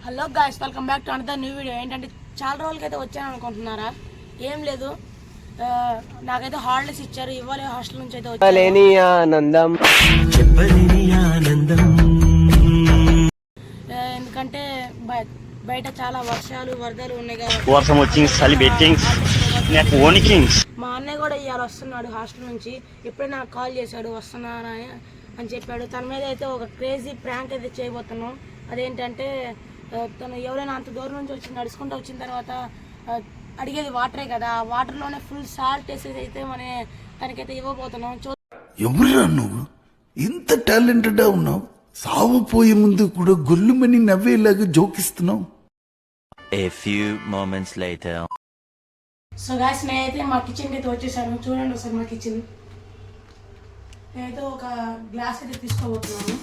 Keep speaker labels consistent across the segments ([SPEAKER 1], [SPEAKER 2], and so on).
[SPEAKER 1] Hello guys, welcome back to another new video. ఏంటంటే చాలా రోజులకైతే వచ్చాను అనుకుంటున్నారా? ఏం లేదు, నాకైతే హాలిడేస్ ఇచ్చారు. ఇవ్వాలి హాస్టల్ నుంచి అయితే వచ్చాను. ఎందుకంటే బయట చాలా వర్షాలు వరదలు ఉన్నాయి కాబట్టి మా అన్నయ్య కూడా ఇవాళ వస్తున్నాడు హాస్టల్ నుంచి. ఇప్పుడే నాకు కాల్ చేశాడు వస్తున్నాను అని చెప్పాడు. తన మీద అయితే ఒక క్రేజీ ప్రాంక్ అయితే చేయబోతున్నాం. అదేంటంటే తను ఎవరైనా అంత దూరం నుంచి వచ్చి నడుచుకుంటూ వచ్చిన తర్వాత అడిగేది వాటరే కదా, ఆ వాటర్లోనే ఫుల్ సాల్ట్ వేసేది అయితే మన తనకైతే ఇవ్వబోతున్నాం.
[SPEAKER 2] ఎవరురా నువ్వు ఇంత టాలెంటెడ్ ఉన్నావు? సావుపోయే ముందు కూడా గొల్లుమని నవ్వేలాగా జోకిస్తున్నావు.
[SPEAKER 3] A few moments later.
[SPEAKER 1] So guys, నేనైతే మా కిచెన్కి అయితే వచ్చేసాను. చూడండి ఒకసారి మా కిచెన్. నేనైతే ఒక గ్లాస్ అయితే తీసుకోబోతున్నాను.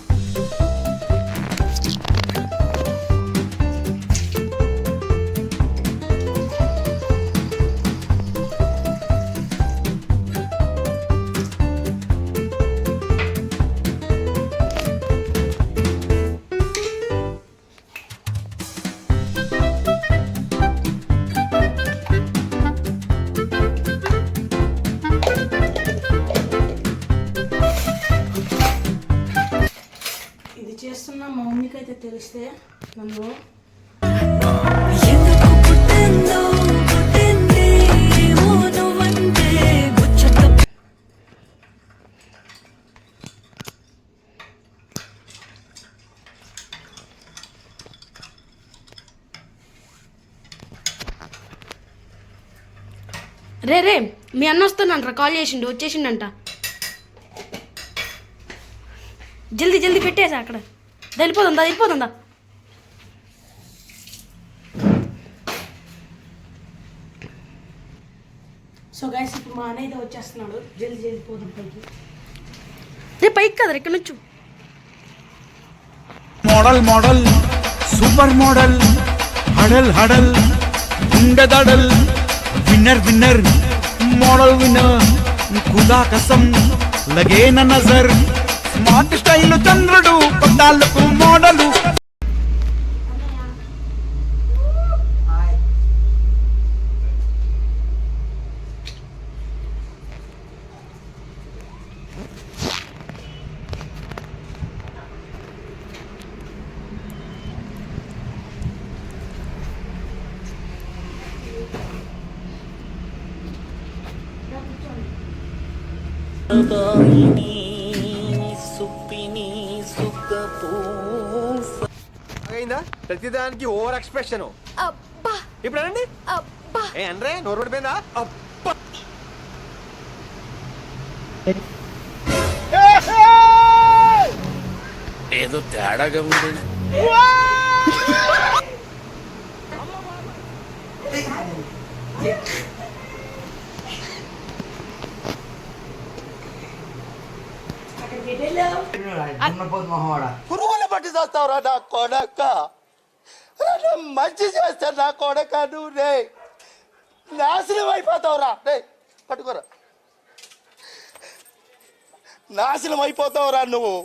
[SPEAKER 1] చేస్తున్నా మా మమ్మీకి అయితే తెలిస్తే నన్ను రే మీ అన్న వస్తానంటారా? కాల్ చేసిండు, వచ్చేసిండంట. జల్దీ జల్దీ పెట్టేసా అక్కడ. వెళ్ళిపోతుందా? సో గైస్, ఇప్పుడు మా అన్నయ్య అయితే వచ్చేస్తున్నాడు. జల్దీ పోదాం పైకి. రే పైకి కదా, ఇక్కడ నుంచి.
[SPEAKER 2] మోడల్ సూపర్ మోడల్, హడల్ గుండెదడల్, విన్నర్ మోడల్ విన్నర్, ఖుదా కసం లగే నజర్, స్మార్ట్ స్టైల్ చంద్రుడు, పద్దాలకు మోడలు.
[SPEAKER 4] అయిందా? ప్రతిదానికి ఓవర్ ఎక్స్ప్రెషన్. ఇప్పుడు అనండి. ఏ అనరే, నోరు పడిపోయిందా?
[SPEAKER 5] ఏదో తేడాగా ఉంది.
[SPEAKER 4] పురుగులు పట్టి చేస్తావురా నా కొడక, మంచి చేస్తా నా కొడక. నువ్వు రే నాశనం అయిపోతావురా. రే పట్టుకోరా, నాశనం అయిపోతావురా నువ్వు.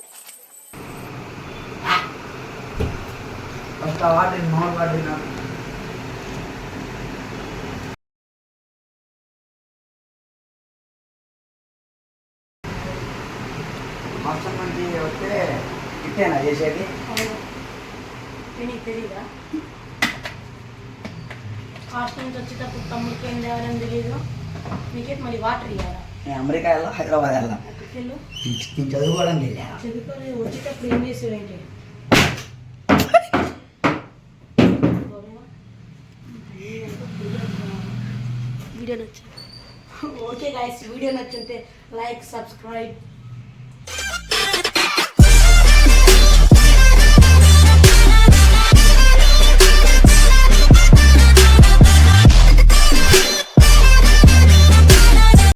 [SPEAKER 6] హాస్టల్ నుంచి వస్తే ఇట్టేనా చేసేది?
[SPEAKER 1] తెలీదా? హాస్టల్ నుంచి వచ్చేటప్పుడు తమ్ముడికి ఏం చేయాలని తెలియదు. మీకైతే మళ్ళీ వాటర్ ఇవ్వాలా?
[SPEAKER 6] నేను అమెరికా వెళ్ళా, హైదరాబాద్ వెళ్ళా.
[SPEAKER 1] నేను
[SPEAKER 6] చదువుకోవడం వెళ్ళా.
[SPEAKER 1] చదువుకోలేదు. వచ్చేటప్పుడు ఏం చేసేవేంటి? వీడియో నచ్చింది. ఓకే గాయ్స్, వీడియో నచ్చుంటే లైక్, సబ్స్క్రైబ్.